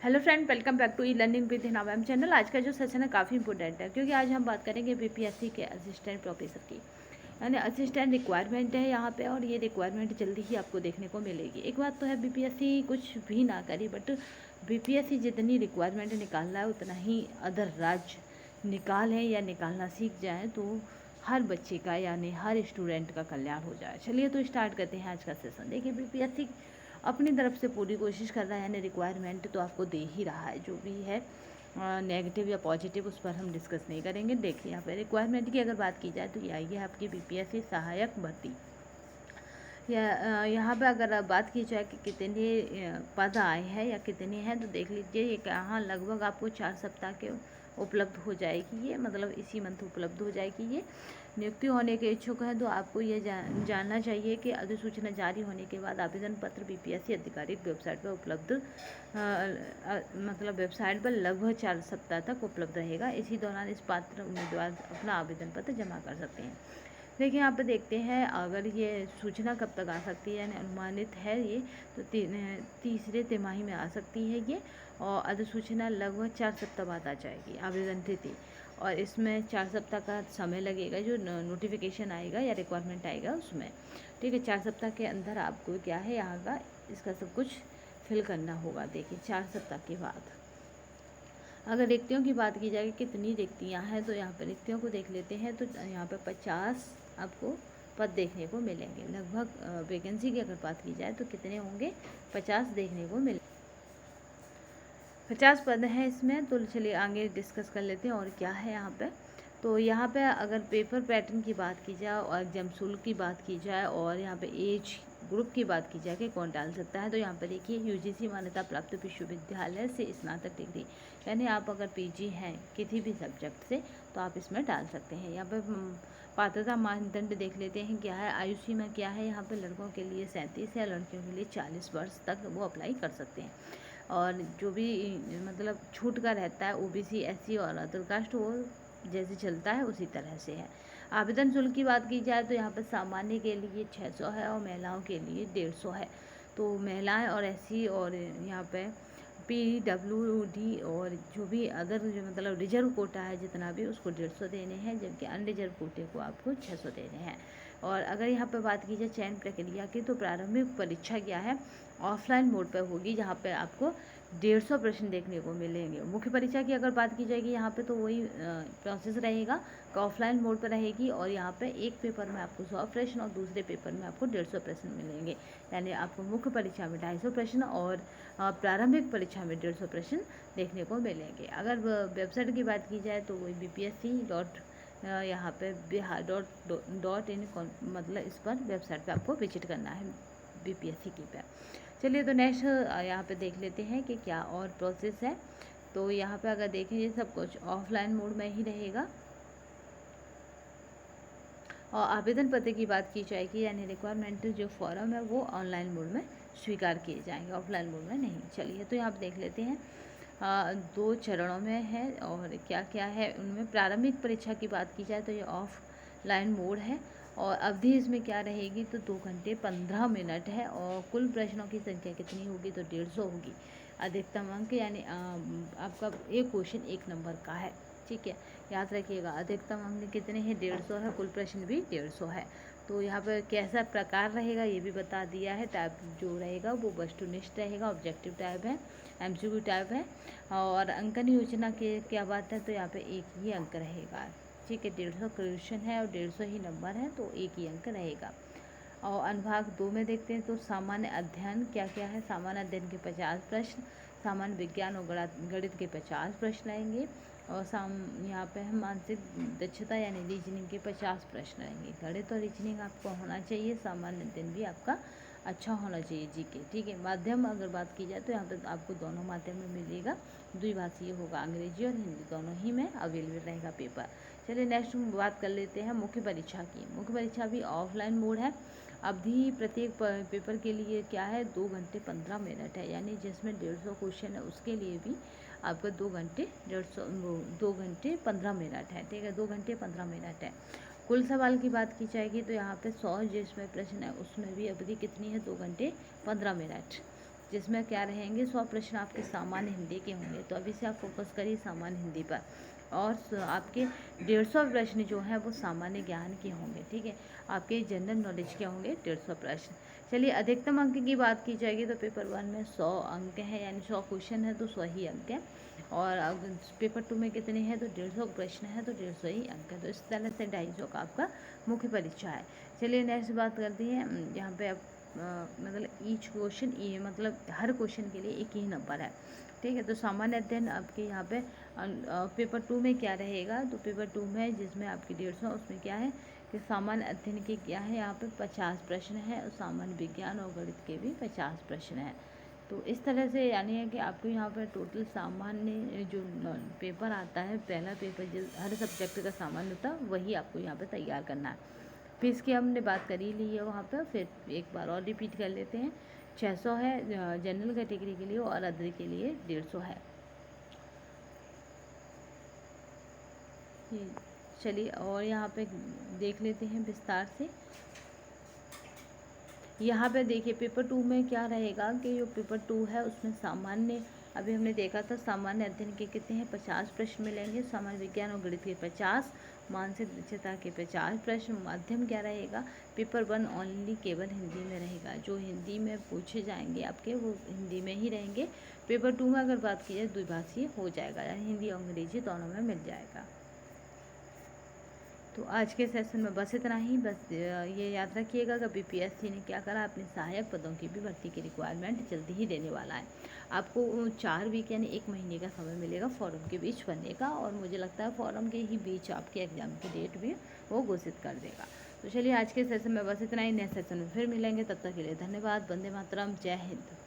Hello friend, welcome back to e learning with Hina channel. आज का जो सेशन है काफ़ी इंपॉर्टेंट है क्योंकि आज हम बात करेंगे बीपीएससी के असिस्टेंट प्रोफेसर की। यानी असिस्टेंट रिक्वायरमेंट है यहाँ पे, और ये रिक्वायरमेंट जल्दी ही आपको देखने को मिलेगी। एक बात तो है, बीपीएससी कुछ भी ना करे, बट बीपीएससी जितनी रिक्वायरमेंट निकालना है उतना ही अदर राज्य निकालें या निकालना सीख जाएँ तो हर बच्चे का यानी हर स्टूडेंट का कल्याण हो जाए। चलिए तो स्टार्ट करते हैं आज का सेशन। देखिए, बीपीएससी अपनी तरफ से पूरी कोशिश कर रहा है, यानी रिक्वायरमेंट तो आपको दे ही रहा है। जो भी है नेगेटिव या पॉजिटिव उस पर हम डिस्कस नहीं करेंगे। देखिए यहाँ पे रिक्वायरमेंट की अगर बात की जाए तो ये आई है आपकी बीपीएससी सहायक भर्ती। या यहाँ पे अगर बात की जाए कि कितने पद आए हैं या कितने हैं, तो देख लीजिए ये यहाँ लगभग आपको 4 सप्ताह के उपलब्ध हो जाएगी। ये मतलब इसी मंथ उपलब्ध हो जाएगी। ये नियुक्ति होने के इच्छुक है तो आपको ये जानना चाहिए कि अधिसूचना जारी होने के बाद आवेदन पत्र बीपीएससी आधिकारिक वेबसाइट पर उपलब्ध मतलब वेबसाइट पर लगभग 4 सप्ताह तक उपलब्ध रहेगा। इसी दौरान इस पात्र उम्मीदवार अपना आवेदन पत्र जमा कर सकते हैं। देखिए यहाँ पे देखते हैं अगर ये सूचना कब तक आ सकती है, यानी अनुमानित है ये तो तीसरे तिमाही में आ सकती है ये, और अधिसूचना लगभग 4 सप्ताह बाद आ जाएगी आवेदन तिथि। और इसमें 4 सप्ताह का समय लगेगा जो नोटिफिकेशन आएगा या रिक्वायरमेंट आएगा उसमें। ठीक है, 4 सप्ताह के अंदर आपको क्या है यहाँ का इसका सब कुछ फिल करना होगा। देखिए 4 सप्ताह के बाद अगर रिक्तियों की बात की जाए कितनी रिक्तियाँ हैं, तो यहाँ पर रिक्तियों को देख लेते हैं। तो यहाँ पर 50 आपको पद देखने को मिलेंगे लगभग। वैकेंसी की अगर बात की जाए तो कितने होंगे, 50 देखने को मिले 50 पद हैं इसमें। तो चलिए आगे डिस्कस कर लेते हैं और क्या है यहाँ पे। तो यहाँ पे अगर पेपर पैटर्न की बात की जाए और एग्जाम शुल्क की बात की जाए और यहाँ पे एज ग्रुप की बात की जाए कि कौन डाल सकता है, तो यहाँ पर देखिए यूजीसी मान्यता प्राप्त विश्वविद्यालय से स्नातक डिग्री, यानी आप अगर पीजी हैं किसी भी सब्जेक्ट से तो आप इसमें डाल सकते हैं। यहाँ पर पात्रता मानदंड देख लेते हैं क्या है। आयु सीमा क्या है, यहाँ पर लड़कों के लिए 37 है, लड़कियों के लिए 40 वर्ष तक वो अप्लाई कर सकते हैं। और जो भी मतलब छूट का रहता है ओबीसी एससी और अदर कास्ट, वो जैसे चलता है उसी तरह से है। आवेदन शुल्क की बात की जाए तो यहाँ पर सामान्य के लिए 600 है और महिलाओं के लिए 150 है। तो महिलाएं और एससी और यहाँ पे पीडब्ल्यूडी और जो भी अदर जो मतलब रिजर्व कोटा है जितना भी, उसको 150 देने हैं, जबकि अनरिजर्व कोटे को आपको 600 देने हैं। और अगर यहाँ पर बात की जाए चयन प्रक्रिया की, तो प्रारंभिक परीक्षा क्या है ऑफलाइन मोड पर होगी, जहाँ पे आपको 150 प्रश्न देखने को मिलेंगे। मुख्य परीक्षा की अगर बात की जाएगी यहाँ पे तो वही प्रोसेस रहेगा, ऑफलाइन मोड पर रहेगी। और यहाँ पे एक पेपर में आपको 100 प्रश्न और दूसरे पेपर में आपको 150 प्रश्न मिलेंगे। यानी आपको मुख्य परीक्षा में 250 प्रश्न और प्रारंभिक परीक्षा में 150 प्रश्न देखने को मिलेंगे। अगर वेबसाइट की बात की जाए तो वही BPSC यहाँ पे biharइन मतलब इस पर वेबसाइट पे आपको विजिट करना है बीपीएससी की पे। चलिए तो नेक्स्ट यहाँ पे देख लेते हैं कि क्या और प्रोसेस है। तो यहाँ पे अगर देखें ये सब कुछ ऑफलाइन मोड में ही रहेगा। और आवेदन पत्र की बात की जाएगी, यानी रिक्वायरमेंट जो फॉर्म है वो ऑनलाइन मोड में स्वीकार किए जाएंगे, ऑफलाइन मोड में नहीं। चलिए तो यहाँ पे देख लेते हैं 2 चरणों में है और क्या क्या है उनमें। प्रारंभिक परीक्षा की बात की जाए तो ये ऑफलाइन मोड है और अवधि इसमें क्या रहेगी, तो 2 घंटे 15 मिनट है। और कुल प्रश्नों की संख्या कितनी होगी, तो 150 होगी। अधिकतम अंक यानी आपका एक क्वेश्चन 1 नंबर का है। ठीक है, याद रखिएगा अधिकतम अंक कितने हैं, 150 है, कुल प्रश्न भी 150 है। तो यहाँ पर कैसा प्रकार रहेगा ये भी बता दिया है। टाइप जो रहेगा वो वस्तुनिष्ठ रहेगा, ऑब्जेक्टिव टाइप है, MCQ टाइप है। और अंकन योजना की क्या बात है, तो यहाँ पे एक ही अंक रहेगा। ठीक है, 150 क्वेश्चन है और 150 ही नंबर है, तो एक ही अंक रहेगा। और अनुभाग 2 में देखते हैं तो सामान्य अध्ययन क्या क्या है। सामान्य अध्ययन के 50 प्रश्न, सामान्य विज्ञान और गणित के 50 प्रश्न आएंगे। और यहाँ पे हम मानसिक दक्षता यानी रीजनिंग के 50 प्रश्न रहेंगे। गणित और रीजनिंग आपको होना चाहिए, सामान्य अध्ययन भी आपका अच्छा होना चाहिए जीके। ठीक है, माध्यम अगर बात की जाए तो यहाँ पर आपको दोनों माध्यम में मिलेगा, द्विभाषीय होगा, अंग्रेजी और हिंदी दोनों ही में अवेलेबल रहेगा पेपर। चलिए नेक्स्ट हम बात कर लेते हैं मुख्य परीक्षा की। मुख्य परीक्षा भी ऑफलाइन मोड है। अवधि प्रत्येक पेपर के लिए क्या है, 2 घंटे 15 मिनट है, यानी जिसमें 150 क्वेश्चन है उसके लिए भी आपका 2 घंटे 15 मिनट है। ठीक है, 2 घंटे 15 मिनट है। कुल सवाल की बात की जाएगी तो यहाँ पे 100 जिसमें प्रश्न है उसमें भी अवधि कितनी है, 2 घंटे 15 मिनट। जिसमें क्या रहेंगे 100 प्रश्न आपके सामान्य हिंदी के होंगे। तो अभी से आप फोकस करिए सामान्य हिंदी पर। और आपके 150 प्रश्न जो हैं वो सामान्य ज्ञान के होंगे, ठीक है। आपके जनरल नॉलेज के होंगे 150 प्रश्न। चलिए अधिकतम अंक की बात की जाएगी तो पेपर 1 में 100 अंक हैं, यानी 100 क्वेश्चन है तो 100 ही अंक हैं। और अगर पेपर 2 में कितने हैं तो 150 प्रश्न है तो 150 ही अंक है। तो इस तरह से 250 का आपका मुख्य परीक्षा है। चलिए नेक्स्ट बात करते हैं। यहाँ पे आप मतलब ईच क्वेश्चन ये मतलब हर क्वेश्चन के लिए एक ही नंबर है, ठीक है। तो सामान्य अध्ययन आपके यहाँ पे पेपर 2 में क्या रहेगा, तो पेपर 2 में जिसमें आपकी 150 उसमें क्या है कि सामान्य अध्ययन के क्या है यहाँ पे 50 प्रश्न है और सामान्य विज्ञान और गणित के भी 50 प्रश्न हैं। तो इस तरह से यानी है कि आपको यहाँ पर टोटल सामान्य जो पेपर आता है, पहला पेपर जिस हर सब्जेक्ट का सामान्य होता है वही आपको यहाँ पर तैयार करना है। फीस की हमने बात कर ही ली है वहाँ पर, फिर एक बार और रिपीट कर लेते हैं। 600 है जनरल कैटेगरी के लिए और अदर के लिए 150 है। चलिए और यहाँ पे देख लेते हैं विस्तार से। यहाँ पे देखिए पेपर 2 में क्या रहेगा कि जो पेपर 2 है उसमें सामान्य अभी हमने देखा था सामान्य अध्ययन के कितने हैं 50 प्रश्न मिलेंगे, सामान्य विज्ञान और गणित के 50, मानसिक दक्षता के 50 प्रश्न। माध्यम क्या रहेगा पेपर 1 ओनली केवल हिंदी में रहेगा, जो हिंदी में पूछे जाएंगे आपके वो हिंदी में ही रहेंगे। पेपर 2 में अगर बात की जाए द्विभाषीय हो जाएगा, यानी हिंदी और अंग्रेजी दोनों में मिल जाएगा। तो आज के सेशन में बस इतना ही। बस ये याद रखिएगा कि बीपीएससी ने क्या करा, अपने सहायक पदों की भी भर्ती की रिक्वायरमेंट जल्दी ही देने वाला है। आपको 4 वीक यानी 1 महीने का समय मिलेगा फॉर्म के बीच भरने का, और मुझे लगता है फॉर्म के ही बीच आपके एग्ज़ाम की डेट भी वो घोषित कर देगा। तो चलिए आज के सेशन में बस इतना ही। नेक्स्ट सेशन में फिर मिलेंगे, तब तक के लिए धन्यवाद। वंदे मातरम, जय हिंद।